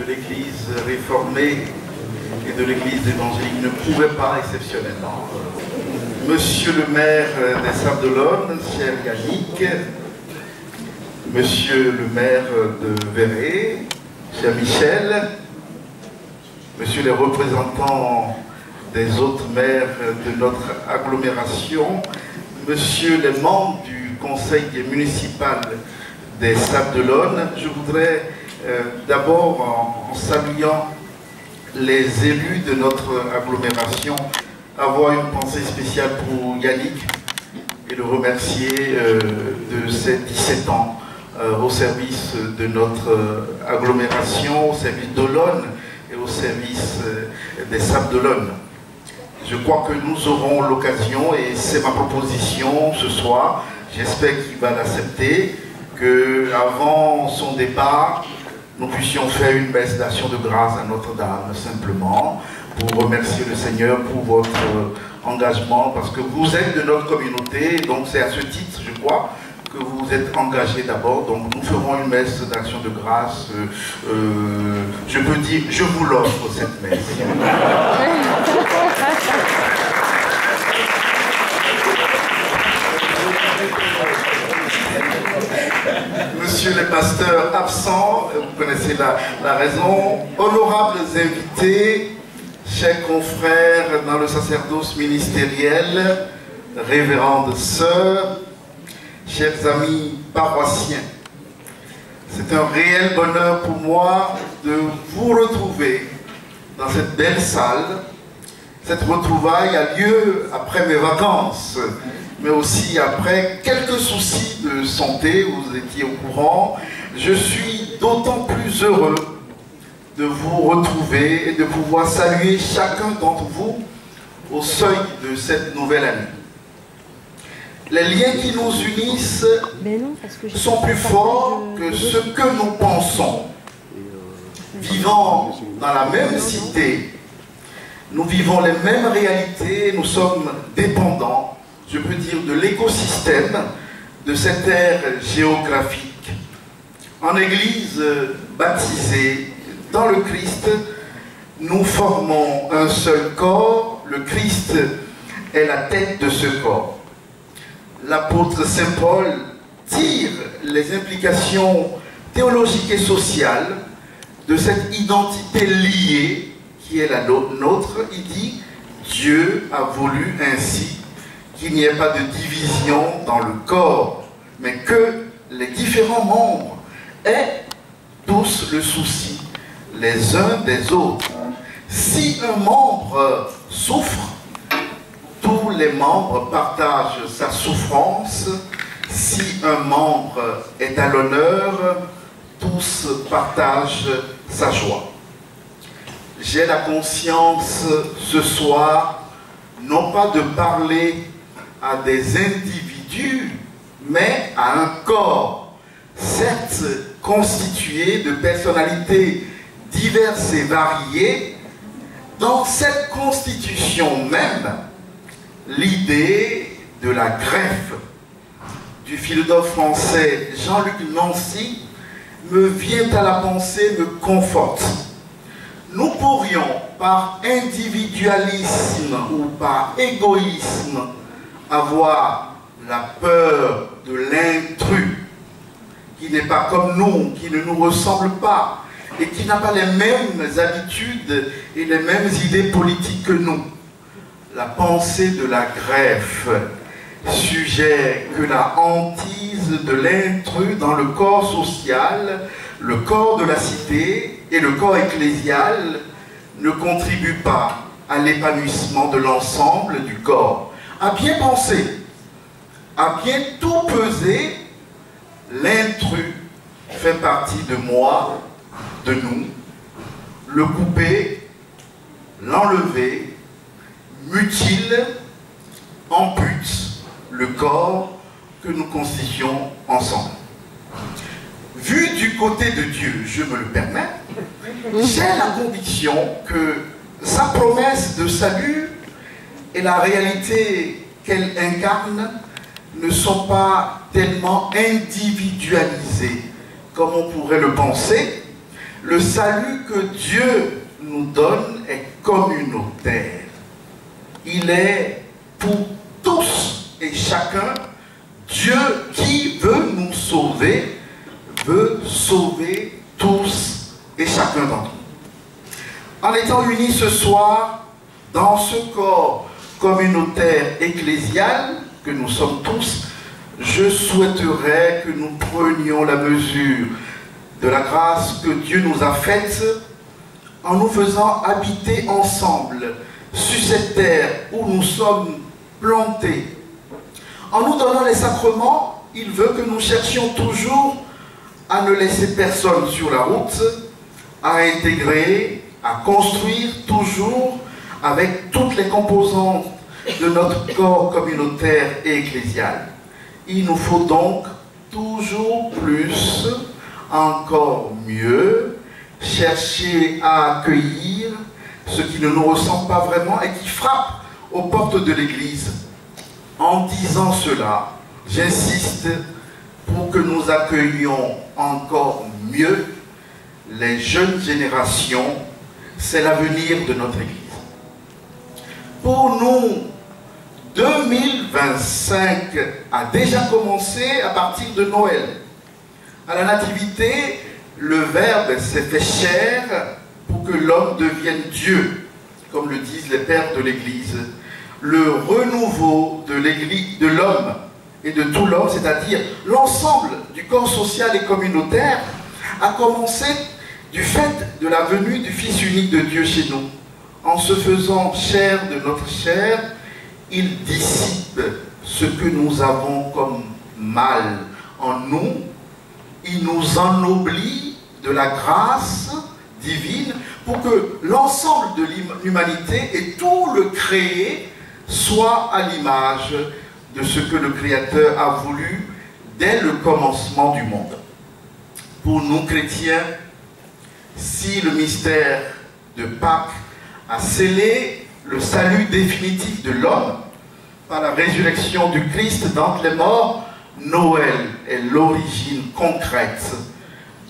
de l'Église réformée et de l'Église évangélique ne pouvait pas exceptionnellement. Monsieur le maire des Sables-d'Olonne, cher Yannick, monsieur le maire de Verré, cher Michel, monsieur les représentants des autres maires de notre agglomération, monsieur les membres du conseil municipal des Sables-d'Olonne, je voudrais d'abord, en saluant les élus de notre agglomération, avoir une pensée spéciale pour Yannick et le remercier de ses 17 ans au service de notre agglomération, au service d'Olonne et au service des Sables-d'Olonne. Je crois que nous aurons l'occasion, et c'est ma proposition ce soir, j'espère qu'il va l'accepter, qu'avant son départ, nous puissions faire une messe d'action de grâce à Notre-Dame, simplement, pour remercier le Seigneur pour votre engagement, parce que vous êtes de notre communauté, donc c'est à ce titre, je crois, que vous êtes engagés d'abord. Donc nous ferons une messe d'action de grâce. Je peux dire, je vous l'offre cette messe. Monsieur le pasteur absent, vous connaissez la raison. Honorables invités, chers confrères dans le sacerdoce ministériel, révérendes sœurs, chers amis paroissiens, c'est un réel bonheur pour moi de vous retrouver dans cette belle salle. Cette retrouvaille a lieu après mes vacances, mais aussi après quelques soucis de santé, vous étiez au courant. Je suis d'autant plus heureux de vous retrouver et de pouvoir saluer chacun d'entre vous au seuil de cette nouvelle année. Les liens qui nous unissent sont plus forts que ce que nous pensons. Vivant dans la même cité, nous vivons les mêmes réalités, nous sommes dépendants, je peux dire, de l'écosystème de cette ère géographique. En Église baptisée dans le Christ, nous formons un seul corps, le Christ est la tête de ce corps. L'apôtre Saint Paul tire les implications théologiques et sociales de cette identité liée qui est la nôtre. Il dit, Dieu a voulu ainsi qu'il n'y ait pas de division dans le corps, mais que les différents membres aient tous le souci les uns des autres. Si un membre souffre, tous les membres partagent sa souffrance. Si un membre est à l'honneur, tous partagent sa joie. J'ai la conscience ce soir, non pas de parler à des individus, mais à un corps, certes constitué de personnalités diverses et variées. Dans cette constitution même, l'idée de la greffe du philosophe français Jean-Luc Nancy me vient à la pensée, me conforte. Nous pourrions, par individualisme ou par égoïsme, avoir la peur de l'intrus, qui n'est pas comme nous, qui ne nous ressemble pas, et qui n'a pas les mêmes habitudes et les mêmes idées politiques que nous. La pensée de la greffe suggère que la hantise de l'intrus dans le corps social, le corps de la cité et le corps ecclésial ne contribuent pas à l'épanouissement de l'ensemble du corps. À bien penser, à bien tout peser, l'intrus fait partie de moi, de nous. Le couper, l'enlever, mutile, ampute le corps que nous constituons ensemble. Vu du côté de Dieu, je me le permets, j'ai la conviction que sa promesse de salut et la réalité qu'elle incarne ne sont pas tellement individualisées comme on pourrait le penser, le salut que Dieu nous donne est communautaire. Il est pour tous et chacun. Dieu qui veut nous sauver, veut sauver tous et chacun d'entre nous. En étant unis ce soir dans ce corps communautaire ecclésial que nous sommes tous, je souhaiterais que nous prenions la mesure de la grâce que Dieu nous a faite en nous faisant habiter ensemble sur cette terre où nous sommes plantés. En nous donnant les sacrements, il veut que nous cherchions toujours à ne laisser personne sur la route, à intégrer, à construire toujours avec toutes les composantes de notre corps communautaire et ecclésial. Il nous faut donc toujours plus, encore mieux, chercher à accueillir ce qui ne nous ressemble pas vraiment et qui frappe aux portes de l'Église. En disant cela, j'insiste pour que nous accueillions encore mieux les jeunes générations. C'est l'avenir de notre Église. Pour nous, 2025 a déjà commencé à partir de Noël. À la Nativité, le Verbe s'est fait chair pour que l'homme devienne Dieu, comme le disent les pères de l'Église. Le renouveau de l'Église, de l'homme et de tout l'homme, c'est-à-dire l'ensemble du corps social et communautaire, a commencé du fait de la venue du Fils unique de Dieu chez nous. En se faisant chair de notre chair, il dissipe ce que nous avons comme mal en nous. Il nous ennoblit de la grâce divine pour que l'ensemble de l'humanité et tout le créé soit à l'image de ce que le Créateur a voulu dès le commencement du monde. Pour nous chrétiens, si le mystère de Pâques a scellé le salut définitif de l'homme par la résurrection du Christ d'entre les morts, Noël est l'origine concrète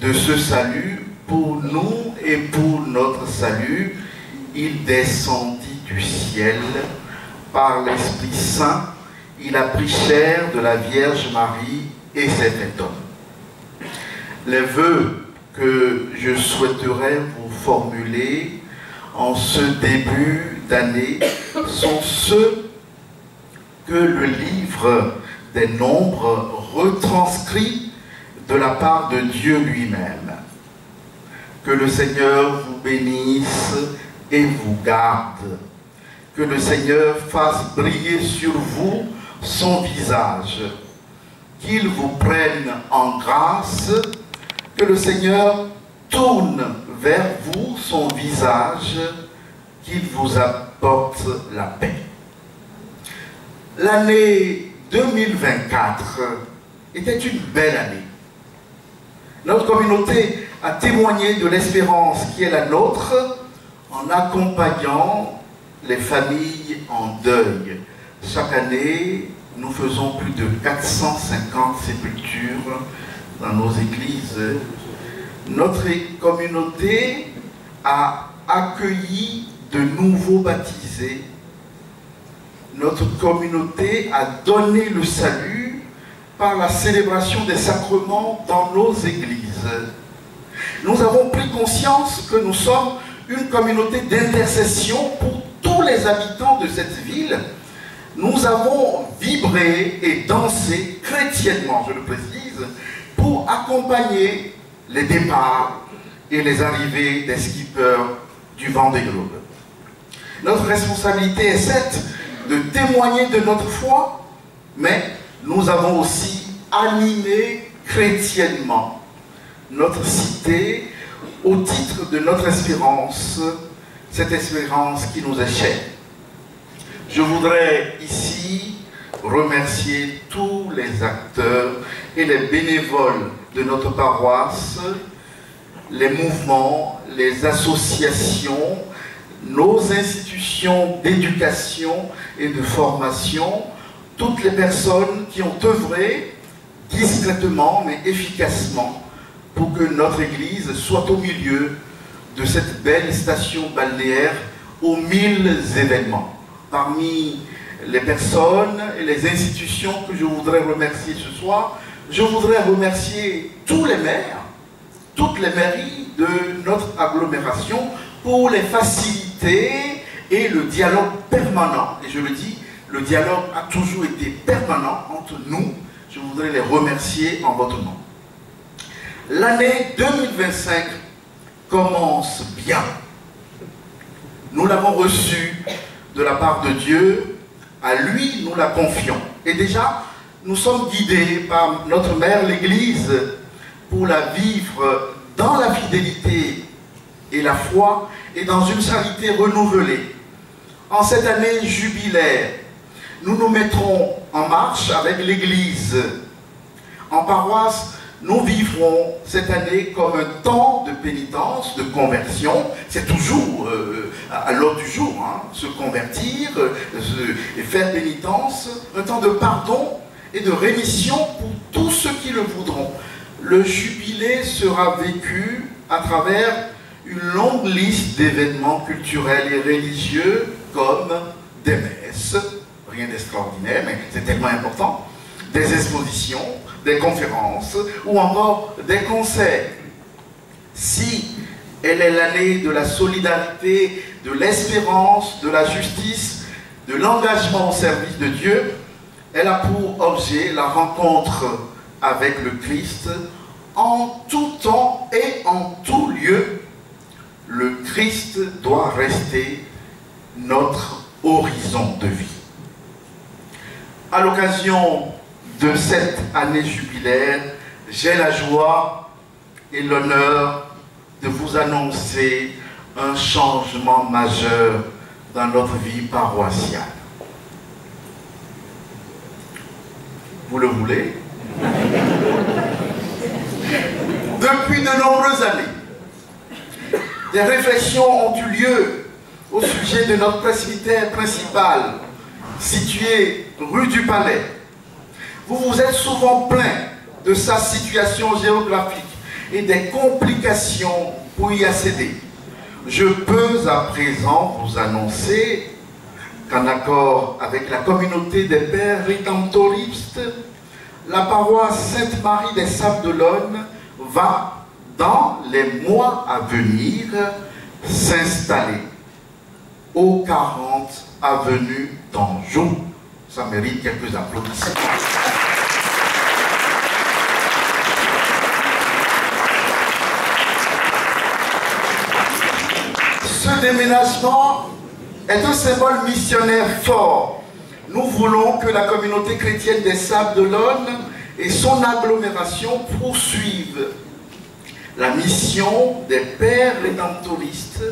de ce salut pour nous et pour notre salut. Il descendit du ciel par l'Esprit Saint, il a pris chair de la Vierge Marie et s'est fait homme. Les vœux que je souhaiterais vous formuler en ce début d'année sont ceux que le livre des Nombres retranscrit de la part de Dieu lui-même. Que le Seigneur vous bénisse et vous garde. Que le Seigneur fasse briller sur vous son visage. Qu'il vous prenne en grâce. Que le Seigneur tourne vers vous son visage. Qu'il vous apporte la paix. L'année 2024 était une belle année. Notre communauté a témoigné de l'espérance qui est la nôtre en accompagnant les familles en deuil. Chaque année, nous faisons plus de 450 sépultures dans nos églises. Notre communauté a accueilli de nouveaux baptisés. Notre communauté a donné le salut par la célébration des sacrements dans nos églises. Nous avons pris conscience que nous sommes une communauté d'intercession pour tous les habitants de cette ville. Nous avons vibré et dansé chrétiennement, je le précise, pour accompagner les départs et les arrivées des skippers du Vendée Globe. Notre responsabilité est cette de témoigner de notre foi, mais nous avons aussi animé chrétiennement notre cité au titre de notre espérance, cette espérance qui nous est chère. Je voudrais ici remercier tous les acteurs et les bénévoles de notre paroisse, les mouvements, les associations, nos institutions d'éducation et de formation, toutes les personnes qui ont œuvré discrètement mais efficacement pour pour que notre Église soit au milieu de cette belle station balnéaire aux 1000 événements. Parmi les personnes et les institutions que je voudrais remercier ce soir, je voudrais remercier tous les maires, toutes les mairies de notre agglomération pour les facilités et le dialogue permanent. Et je le dis, le dialogue a toujours été permanent entre nous. Je voudrais les remercier en votre nom. L'année 2025 commence bien. Nous l'avons reçue de la part de Dieu. À lui, nous la confions. Et déjà, nous sommes guidés par notre mère, l'Église, pour la vivre dans la fidélité et la foi et dans une charité renouvelée. En cette année jubilaire, nous nous mettrons en marche avec l'Église. En paroisse, nous vivrons cette année comme un temps de pénitence, de conversion. C'est toujours à l'ordre du jour, hein, se convertir et faire pénitence, un temps de pardon et de rémission pour tous ceux qui le voudront. Le jubilé sera vécu à travers une longue liste d'événements culturels et religieux comme des messes, rien d'extraordinaire, mais c'est tellement important, des expositions, des conférences ou encore des concerts. Si elle est l'année de la solidarité, de l'espérance, de la justice, de l'engagement au service de Dieu, elle a pour objet la rencontre avec le Christ en tout temps et en tout lieu. Le Christ doit rester notre horizon de vie. À l'occasion de cette année jubilaire, j'ai la joie et l'honneur de vous annoncer un changement majeur dans notre vie paroissiale. Vous le voulez? Depuis de nombreuses années, des réflexions ont eu lieu au sujet de notre presbytère principal, situé rue du Palais. Vous vous êtes souvent plaint de sa situation géographique et des complications pour y accéder. Je peux à présent vous annoncer qu'en accord avec la communauté des Pères Rédemptoristes, la paroisse Sainte-Marie des Sables d'Olonne va, dans les mois à venir, s'installer au 40 avenue d'Anjou. Ça mérite quelques applaudissements. Ce déménagement est un symbole missionnaire fort. Nous voulons que la communauté chrétienne des Sables d'Olonne et son agglomération poursuivent la mission des Pères Rédemptoristes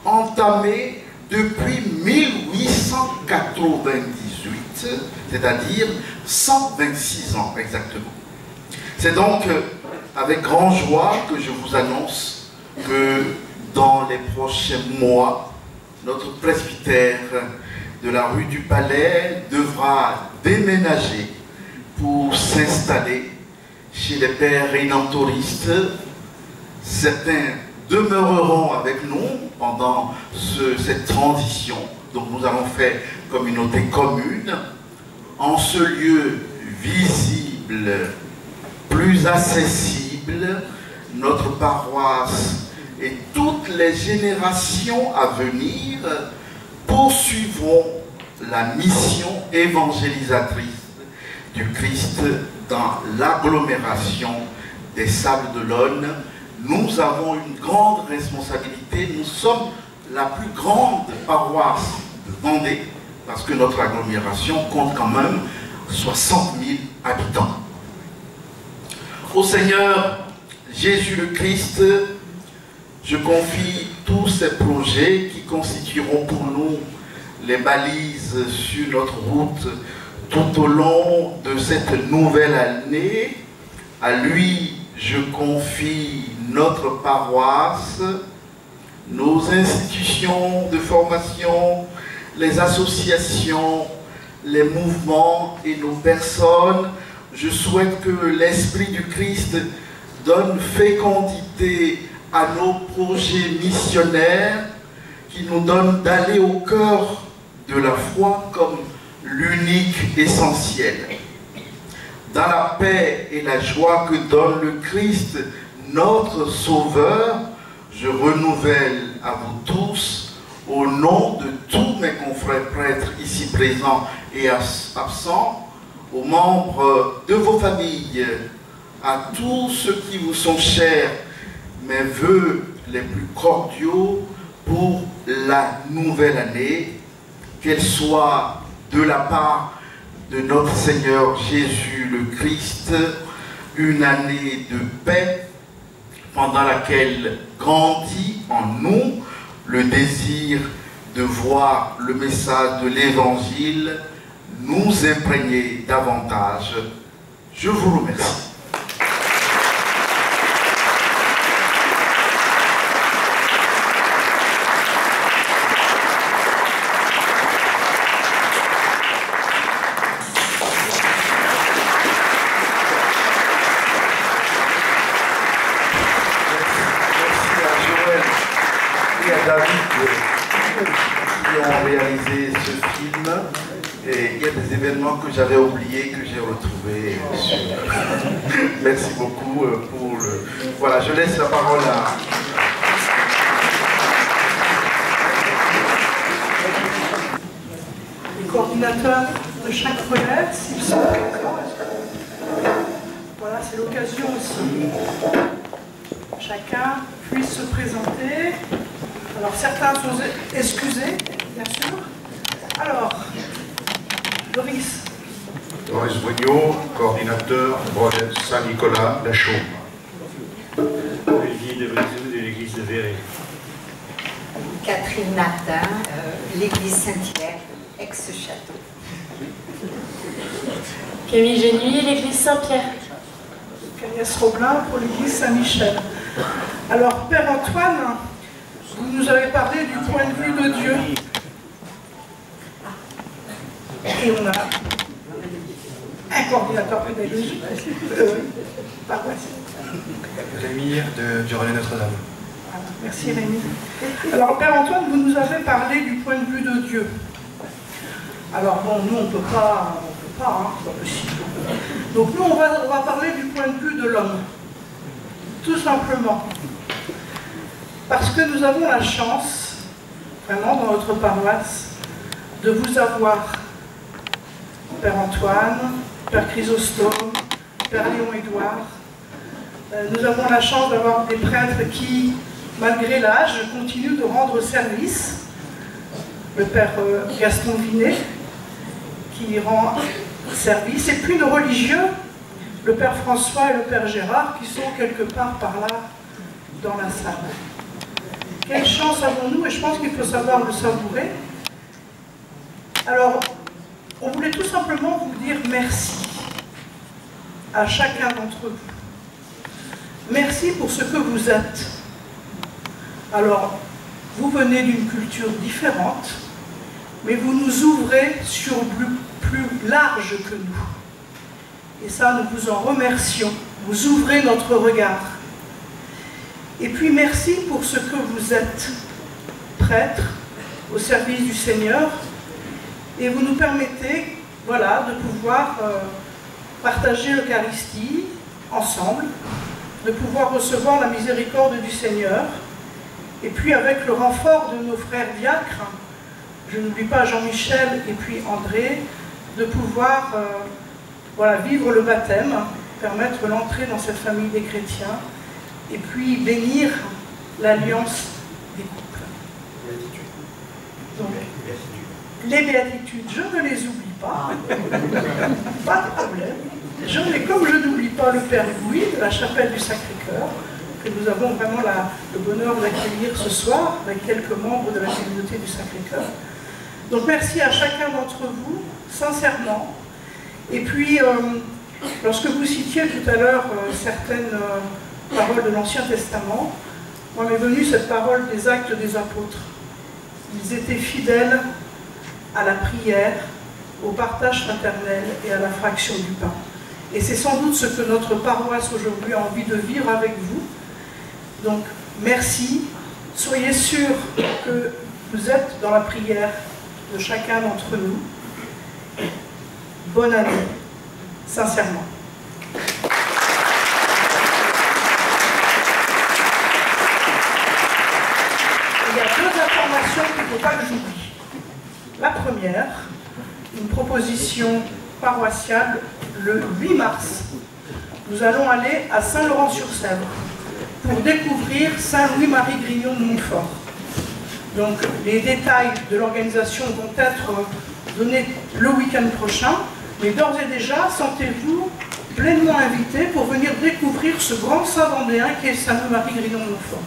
entamée depuis 1898, c'est-à-dire 126 ans exactement. C'est donc avec grande joie que je vous annonce que dans les prochains mois, notre presbytère de la rue du Palais devra déménager pour s'installer chez les Pères Rédemptoristes. Certains demeureront avec nous pendant cette transition. Donc nous allons faire communauté commune en ce lieu visible, plus accessible. Notre paroisse et toutes les générations à venir poursuivront la mission évangélisatrice du Christ dans l'agglomération des Sables d'Olonne. Nous avons une grande responsabilité. Nous sommes la plus grande paroisse de Vendée parce que notre agglomération compte quand même 60 000 habitants. Au Seigneur Jésus le Christ, je confie tous ces projets qui constitueront pour nous les balises sur notre route tout au long de cette nouvelle année. À lui, je confie notre paroisse, nos institutions de formation, les associations, les mouvements et nos personnes. Je souhaite que l'Esprit du Christ donne fécondité à nos projets missionnaires, qui nous donne d'aller au cœur de la foi comme l'unique essentiel. Dans la paix et la joie que donne le Christ, notre Sauveur, je renouvelle à vous tous, au nom de tous mes confrères prêtres ici présents et absents, aux membres de vos familles, à tous ceux qui vous sont chers, mes vœux les plus cordiaux pour la nouvelle année, qu'elle soit de la part de notre Seigneur Jésus le Christ, une année de paix pendant laquelle grandit en nous le désir de voir le message de l'Évangile nous imprégner davantage. Je vous remercie. Des événements que j'avais oubliés, que j'ai retrouvés. Merci beaucoup pour le... Voilà, je laisse la parole à... Les coordinateurs de chaque relève, s'ils sont présents. Voilà, c'est l'occasion aussi. Chacun puisse se présenter. Alors, certains sont excusés, bien sûr. Alors... Doris. Doris Brugnot, coordinateur Brodet Saint-Nicolas, La Chaume. Olivier de Brésil de l'église de Véret. Catherine Martin, l'église Saint-Hilaire, ex-château. Camille Génuy, l'église Saint-Pierre. Agnès Roblin pour l'église Saint-Michel. Alors, Père Antoine, vous nous avez parlé du point de vue de Dieu. Et on a un coordinateur pédagogique, paroissienne. Rémi du Relais Notre-Dame. Voilà, merci Rémi. Alors, Père Antoine, vous nous avez parlé du point de vue de Dieu. Alors, bon, nous, on ne peut pas, hein, c'est pas possible. Donc, nous, on va parler du point de vue de l'homme. Tout simplement. Parce que nous avons la chance, vraiment, dans notre paroisse, de vous avoir, Père Antoine, Père Chrysostome, Père Léon-Édouard. Nous avons la chance d'avoir des prêtres qui, malgré l'âge, continuent de rendre service. Le Père Gaston Vinet, qui rend service. Et puis nos religieux, le Père François et le Père Gérard, qui sont quelque part par là, dans la salle. Quelle chance avons-nous, et je pense qu'il faut savoir le savourer. Alors, on voulait tout simplement vous dire merci à chacun d'entre vous. Merci pour ce que vous êtes. Alors, vous venez d'une culture différente, mais vous nous ouvrez sur plus large que nous. Et ça, nous vous en remercions. Vous ouvrez notre regard. Et puis, merci pour ce que vous êtes, prêtre, au service du Seigneur. Et vous nous permettez, voilà, de pouvoir partager l'Eucharistie ensemble, de pouvoir recevoir la miséricorde du Seigneur, et puis avec le renfort de nos frères diacres, je n'oublie pas Jean-Michel et puis André, de pouvoir voilà, vivre le baptême, permettre l'entrée dans cette famille des chrétiens, et puis bénir l'alliance des couples. Donc, les béatitudes, je ne les oublie pas, pas de problème. Comme je n'oublie pas le Père Louis de la chapelle du Sacré-Cœur, que nous avons vraiment le bonheur d'accueillir ce soir avec quelques membres de la communauté du Sacré-Cœur. Donc merci à chacun d'entre vous, sincèrement. Et puis, lorsque vous citiez tout à l'heure certaines paroles de l'Ancien Testament, moi m'est venue cette parole des Actes des Apôtres. Ils étaient fidèles à la prière, au partage fraternel et à la fraction du pain. Et c'est sans doute ce que notre paroisse aujourd'hui a envie de vivre avec vous. Donc, merci. Soyez sûrs que vous êtes dans la prière de chacun d'entre nous. Bonne année, sincèrement. Il y a 2 informations qu'il ne faut pas que j'oublie. La première, une proposition paroissiale le 8 mars. Nous allons aller à Saint-Laurent-sur-Sèvre pour découvrir Saint-Louis-Marie Grignon de Montfort. Donc les détails de l'organisation vont être donnés le week-end prochain, mais d'ores et déjà, sentez-vous pleinement invités pour venir découvrir ce grand saint vendéen qui est Saint-Louis-Marie Grignon de Montfort.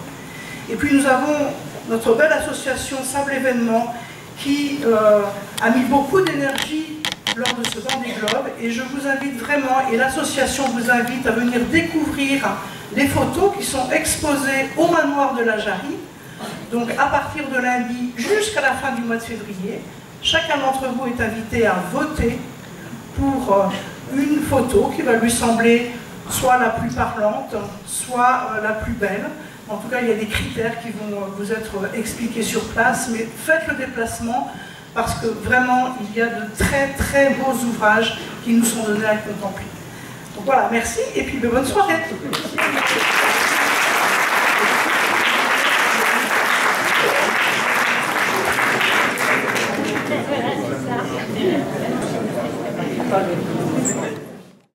Et puis nous avons notre belle association Sable Événement qui a mis beaucoup d'énergie lors de ce Vendée Globe, et je vous invite vraiment, et l'association vous invite à venir découvrir les photos qui sont exposées au manoir de la Jarry. Donc à partir de lundi jusqu'à la fin du mois de février, chacun d'entre vous est invité à voter pour une photo qui va lui sembler soit la plus parlante, soit la plus belle. En tout cas, il y a des critères qui vont vous être expliqués sur place, mais faites le déplacement parce que vraiment, il y a de très très beaux ouvrages qui nous sont donnés à contempler. Donc voilà, merci et puis bonne soirée.